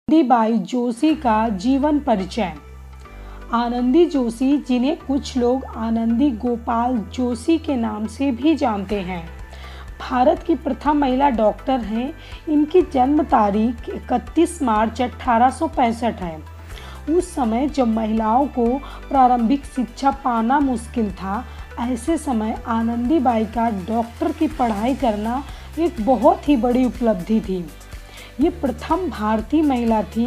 आनंदीबाई जोशी का जीवन परिचय। आनंदी जोशी, जिन्हें कुछ लोग आनंदी गोपाल जोशी के नाम से भी जानते हैं, भारत की प्रथम महिला डॉक्टर हैं। इनकी जन्म तारीख 31 मार्च 1865 है। उस समय जब महिलाओं को प्रारंभिक शिक्षा पाना मुश्किल था, ऐसे समय आनंदीबाई का डॉक्टर की पढ़ाई करना एक बहुत ही बड़ी उपलब्धि थी। ये प्रथम भारतीय महिला थी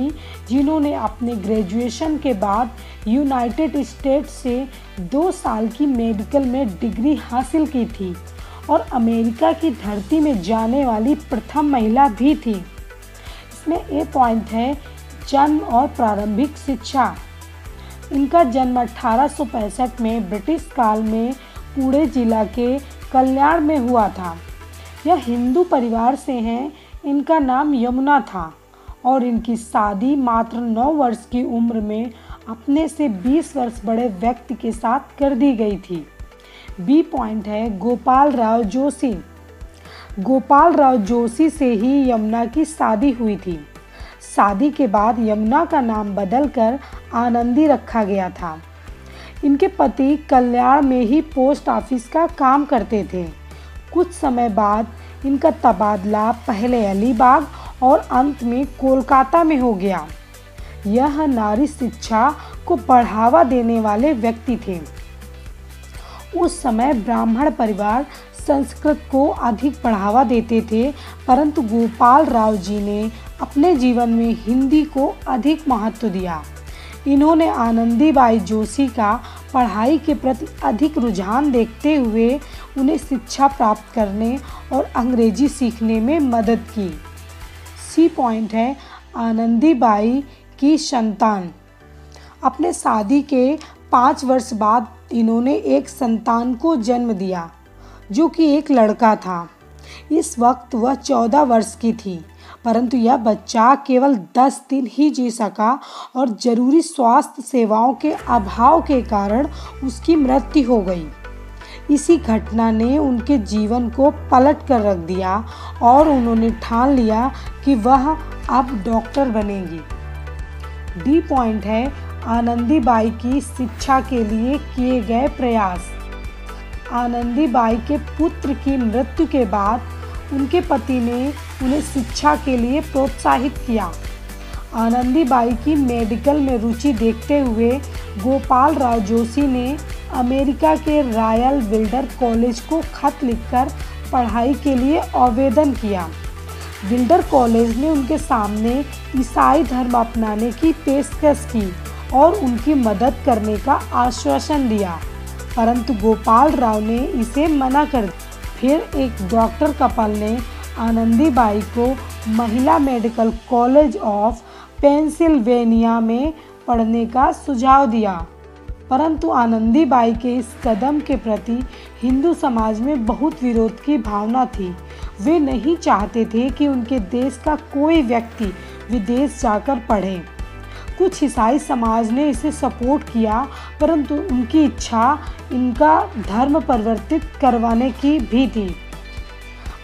जिन्होंने अपने ग्रेजुएशन के बाद यूनाइटेड स्टेट्स से 2 साल की मेडिकल में डिग्री हासिल की थी और अमेरिका की धरती में जाने वाली प्रथम महिला भी थी। इसमें एक पॉइंट है, जन्म और प्रारंभिक शिक्षा। इनका जन्म 1865 में ब्रिटिश काल में पुणे जिला के कल्याण में हुआ था। यह हिंदू परिवार से हैं। इनका नाम यमुना था और इनकी शादी मात्र 9 वर्ष की उम्र में अपने से 20 वर्ष बड़े व्यक्ति के साथ कर दी गई थी। बी पॉइंट है, गोपाल राव जोशी। गोपाल राव जोशी से ही यमुना की शादी हुई थी। शादी के बाद यमुना का नाम बदलकर आनंदी रखा गया था। इनके पति कल्याण में ही पोस्ट ऑफिस का काम करते थे। कुछ समय बाद इनका तबादला पहले अलीबाग और अंत में कोलकाता में हो गया। यह नारी शिक्षा को बढ़ावा देने वाले व्यक्ति थे। उस समय ब्राह्मण परिवार संस्कृत को अधिक बढ़ावा देते थे, परंतु गोपाल राव जी ने अपने जीवन में हिंदी को अधिक महत्व दिया। इन्होंने आनंदीबाई जोशी का पढ़ाई के प्रति अधिक रुझान देखते हुए उन्हें शिक्षा प्राप्त करने और अंग्रेजी सीखने में मदद की। सी पॉइंट है, आनंदीबाई की संतान। अपने शादी के 5 वर्ष बाद इन्होंने एक संतान को जन्म दिया, जो कि एक लड़का था। इस वक्त वह 14 वर्ष की थी, परंतु यह बच्चा केवल 10 दिन ही जी सका और जरूरी स्वास्थ्य सेवाओं के अभाव के कारण उसकी मृत्यु हो गई। इसी घटना ने उनके जीवन को पलट कर रख दिया और उन्होंने ठान लिया कि वह अब डॉक्टर बनेंगी। डी पॉइंट है, आनंदीबाई की शिक्षा के लिए किए गए प्रयास। आनंदीबाई के पुत्र की मृत्यु के बाद उनके पति ने उन्हें शिक्षा के लिए प्रोत्साहित किया। आनंदीबाई की मेडिकल में रुचि देखते हुए गोपाल राव जोशी ने अमेरिका के रॉयल विल्डर कॉलेज को खत लिखकर पढ़ाई के लिए आवेदन किया। विल्डर कॉलेज ने उनके सामने ईसाई धर्म अपनाने की पेशकश की और उनकी मदद करने का आश्वासन दिया, परंतु गोपाल राव ने इसे मना कर दिया। फिर एक डॉक्टर कपल ने आनंदीबाई को महिला मेडिकल कॉलेज ऑफ पेंसिल्वेनिया में पढ़ने का सुझाव दिया, परंतु आनंदीबाई के इस कदम के प्रति हिंदू समाज में बहुत विरोध की भावना थी। वे नहीं चाहते थे कि उनके देश का कोई व्यक्ति विदेश जाकर पढ़े। कुछ ईसाई समाज ने इसे सपोर्ट किया, परंतु उनकी इच्छा इनका धर्म परिवर्तित करवाने की भी थी।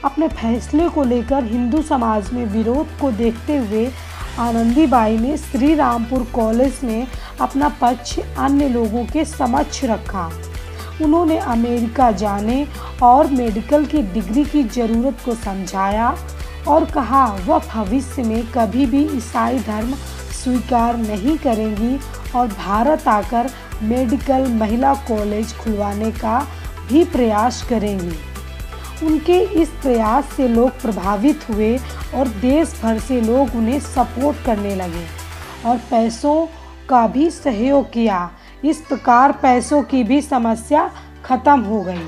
अपने फैसले को लेकर हिंदू समाज में विरोध को देखते हुए आनंदीबाई ने श्री रामपुर कॉलेज में अपना पक्ष अन्य लोगों के समक्ष रखा। उन्होंने अमेरिका जाने और मेडिकल की डिग्री की ज़रूरत को समझाया और कहा वह भविष्य में कभी भी ईसाई धर्म स्वीकार नहीं करेंगी और भारत आकर मेडिकल महिला कॉलेज खुलवाने का भी प्रयास करेंगी। उनके इस प्रयास से लोग प्रभावित हुए और देश भर से लोग उन्हें सपोर्ट करने लगे और पैसों का भी सहयोग किया। इस प्रकार पैसों की भी समस्या खत्म हो गई।